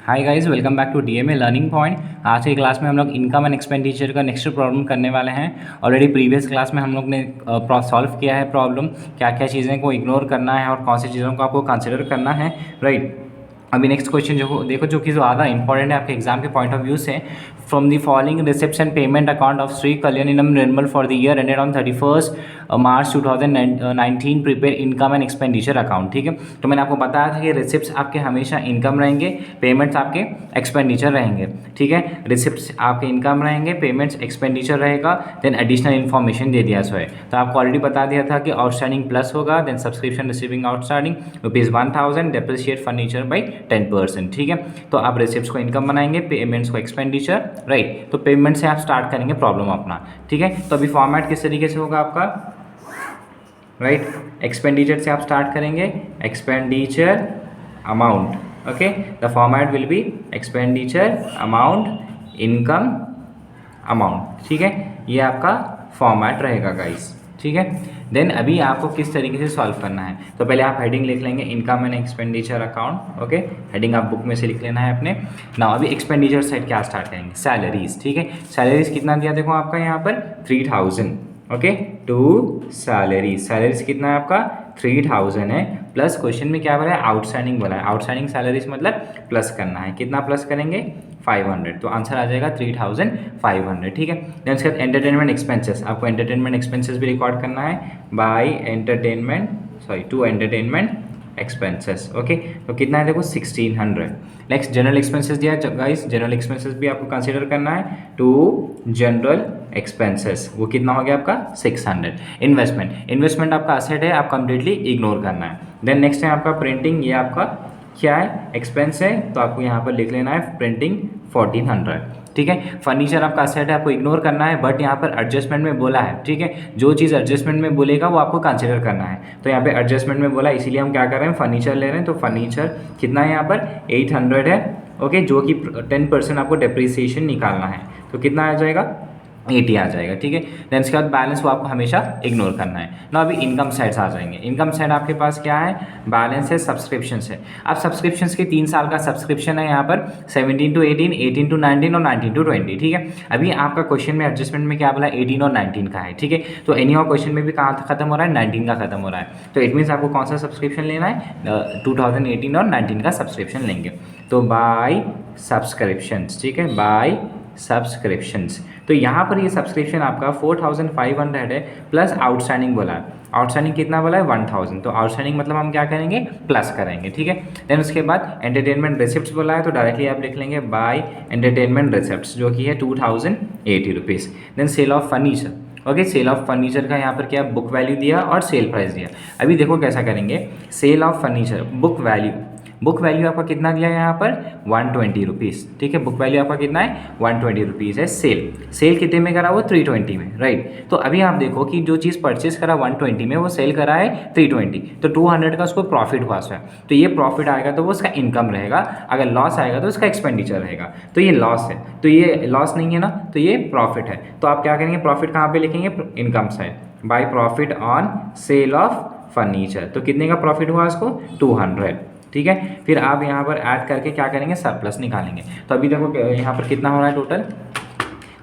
Hi guys, welcome back to DMA learning point. आज की class में हम लोग इनकम एंड एक्सपेंडिचर का नेक्स्ट प्रॉब्लम करने वाले हैं। ऑलरेडी प्रीवियस क्लास में हम लोग ने सॉल्व किया है प्रॉब्लम, क्या क्या चीज़ें को इग्नोर करना है और कौन सी चीज़ों को आपको कंसिडर करना है, राइट। अभी नेक्स्ट क्वेश्चन जो देखो, जो कि ज़्यादा इंपॉर्टेंट है आपके एग्जाम के पॉइंट ऑफ व्यू से। From the following receipts and payment account of Shri Kalyanam Nirmal for the year ended on 31 March 2019 prepare income and expenditure account. ठीक है, तो मैंने आपको बताया था कि रिसिप्ट्स आपके हमेशा इनकम रहेंगे, पेमेंट्स आपके एक्सपेंडिचर रहेंगे। ठीक है, रिसिप्ट्स आपके इनकम रहेंगे, पेमेंट्स एक्सपेंडिचर रहेगा, देन एडिशनल इन्फॉर्मेशन दे दिया सो है। तो आपको ऑलरेडी बता दिया था कि आउटस्टैंडिंग प्लस होगा, then subscription receiving outstanding ₹1000, depreciate furniture by 10%। ठीक है, तो आप रिसिप्ट्स को इनकम बनाएंगे, पेमेंट्स को एक्सपेंडिचर, राइट। तो पेमेंट से आप स्टार्ट करेंगे प्रॉब्लम अपना। ठीक है, तो अभी फॉर्मेट किस तरीके से होगा आपका, राइट। एक्सपेंडिचर से आप स्टार्ट करेंगे, expenditure amount, okay. The format will be expenditure amount income amount. ठीक है, ये आपका फॉर्मेट रहेगा गाइस। ठीक है, देन अभी आपको किस तरीके से सॉल्व करना है, तो पहले आप हेडिंग लिख लेंगे income and expenditure account. Okay, heading आप बुक में से लिख लेना है अपने ना। अभी एक्सपेंडिचर साइड क्या स्टार्ट करेंगे, सैलरीज। ठीक है, सैलरीज कितना दिया देखो आपका यहाँ पर 3000। ओके, टू सैलरीज कितना है आपका 3000 है। प्लस क्वेश्चन में क्या बोला है, आउटस्टैंडिंग बोला है। आउटस्टैंडिंग सैलरीज मतलब प्लस करना है, कितना प्लस करेंगे 500, तो आंसर आ जाएगा 3500। ठीक है, देन उसके बाद एंटरटेनमेंट एक्सपेंसेस, आपको एंटरटेनमेंट एक्सपेंसेस भी रिकॉर्ड करना है by two entertainment expenses. Okay, तो कितना है देखो 1600। नेक्स्ट जनरल एक्सपेंसेस दिया है गाइस, जनरल एक्सपेंसेस भी आपको कंसीडर करना है टू जनरल एक्सपेंसेस, वो कितना हो गया आपका 600। इन्वेस्टमेंट आपका असेट है, आप कंप्लीटली इग्नोर करना है। देन नेक्स्ट है आपका प्रिंटिंग, ये आपका क्या है, एक्सपेंस है, तो आपको यहाँ पर लिख लेना है प्रिंटिंग 1400। ठीक है, फर्नीचर आपका असेट है, आपको इग्नोर करना है, बट यहाँ पर एडजस्टमेंट में बोला है। ठीक है, जो चीज़ एडजस्टमेंट में बोलेगा वो आपको कंसिडर करना है, तो यहाँ पे एडजस्टमेंट में बोला, इसीलिए हम क्या कर रहे हैं, फर्नीचर ले रहे हैं। तो फर्नीचर कितना है यहाँ पर 800 है। ओके, जो कि 10% आपको डेप्रिसिएशन निकालना है, तो कितना आ जाएगा 80 आ जाएगा। ठीक है, देन इसके बाद बैलेंस वो आपको हमेशा इग्नोर करना है ना। अभी इनकम साइड्स आ जाएंगे। इनकम साइड आपके पास क्या है, बैलेंस है, सब्सक्रिप्शन है। अब सब्सक्रिप्शन के 3 साल का सब्सक्रिप्शन है यहाँ पर 17 to 18, 18 to 19 और 19 to 20। ठीक है, अभी आपका क्वेश्चन में एडजस्टमेंट में क्या बोला, 18 और 19 का है। ठीक है, तो एनी और क्वेश्चन में भी कहाँ खत्म हो रहा है, 19 का खत्म हो रहा है। तो इट मीन्स आपको कौन सा सब्सक्रिप्शन लेना है, 2018 और 19 का सब्सक्रिप्शन लेंगे। तो बाय सब्सक्रिप्शंस, ठीक है, बाय सब्सक्रिप्शंस। तो यहाँ पर ये सब्सक्रिप्शन आपका 4500 है, प्लस आउटस्टैंडिंग बोला है। आउटस्टैंडिंग कितना बोला है 1000, तो आउटस्टैंडिंग मतलब हम क्या करेंगे, प्लस करेंगे। ठीक है, देन उसके बाद एंटरटेनमेंट रिसिप्ट्स बोला है, तो डायरेक्टली आप लिख लेंगे बाय एंटरटेनमेंट रिसिप्ट्स, जो कि है 2080 rupees. Then sale of furniture. Okay, sale of furniture का यहाँ पर क्या बुक वैल्यू दिया और सेल प्राइस दिया। अभी देखो कैसा करेंगे, sale of furniture book value आपका कितना दिया है यहाँ पर 120 रुपीज़। ठीक है, बुक वैल्यू आपका कितना है 120 रुपीज़ है। सेल कितने में करा, वो 320 में, राइट। तो अभी आप देखो कि जो चीज़ परचेज करा 120 में, वो सेल करा है 320, तो 200 का उसको प्रॉफिट हुआ है। तो ये प्रॉफिट आएगा तो वो उसका इनकम रहेगा, अगर लॉस आएगा तो उसका एक्सपेंडिचर रहेगा। तो ये लॉस है, तो ये लॉस नहीं है ना, तो ये प्रॉफिट है। तो आप क्या करेंगे, प्रॉफिट कहाँ पर लिखेंगे, income side, by profit on sale of furniture. तो कितने का प्रॉफिट हुआ उसको 200। ठीक है, फिर आप यहाँ पर ऐड करके क्या करेंगे, सरप्लस निकालेंगे। तो अभी देखो यहाँ पर कितना हो रहा है टोटल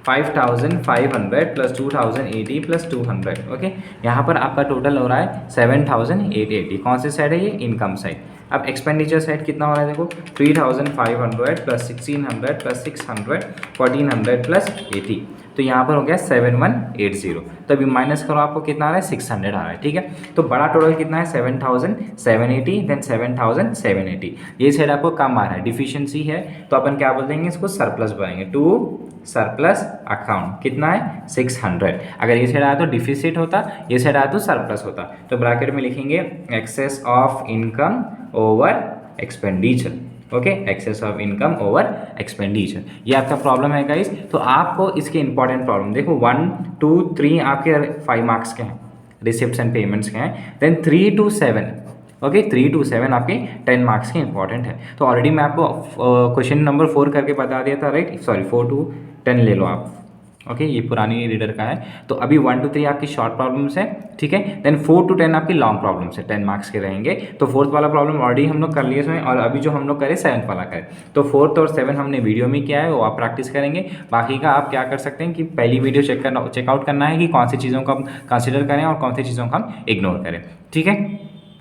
5500 प्लस 2080 प्लस 200। ओके, यहाँ पर आपका टोटल हो रहा है 7880। कौन से साइड है ये, इनकम साइड। अब एक्सपेंडिचर साइड कितना हो रहा है देखो, 3500 प्लस 1600 प्लस 600 1400 प्लस 80, तो यहाँ पर हो गया 7180। तो अभी माइनस करो, आपको कितना आ रहा है 600 आ रहा है। ठीक है, तो बड़ा टोटल कितना है 7780, देन 7780। ये साइड आपको कम आ रहा है, डिफिशियंसी है, तो अपन क्या बोल देंगे, इसको सरप्लस बनाएंगे, टू सरप्लस अकाउंट। कितना है 600। अगर ये साइड आया तो डिफिसिट होता, ये साइड आया तो सरप्लस होता। तो ब्रैकेट में लिखेंगे excess of income over expenditure. Okay, excess of income over expenditure, ये आपका प्रॉब्लम है गाइस। तो आपको इसके इंपॉर्टेंट प्रॉब्लम देखो, 1 2 3 आपके 5 मार्क्स के हैं, रिसिप्ट्स एंड पेमेंट्स के हैं। देन 3 to 7, ओके, 3 to 7 आपके 10 मार्क्स के इंपॉर्टेंट है। तो ऑलरेडी मैं आपको क्वेश्चन नंबर 4 करके बता दिया था, राइट, सॉरी 4 to 10 ले लो आप। ओके, ये पुरानी रीडर का है। तो अभी 1 to 3 आपकी शॉर्ट प्रॉब्लम्स है, ठीक है। देन 4 to 10 आपकी लॉन्ग प्रॉब्लम्स है, 10 मार्क्स के रहेंगे। तो फोर्थ वाला प्रॉब्लम ऑलरेडी हम लोग कर लिए इसमें, और अभी जो हम लोग करें 7th वाला करें। तो 4th और 7 हमने वीडियो में किया है, वो आप प्रैक्टिस करेंगे। बाकी का आप क्या कर सकते हैं कि पहली वीडियो चेकआउट करना है कि कौन सी चीज़ों को हम कंसिडर करें और कौन सी चीज़ों को हम इग्नोर करें, ठीक है।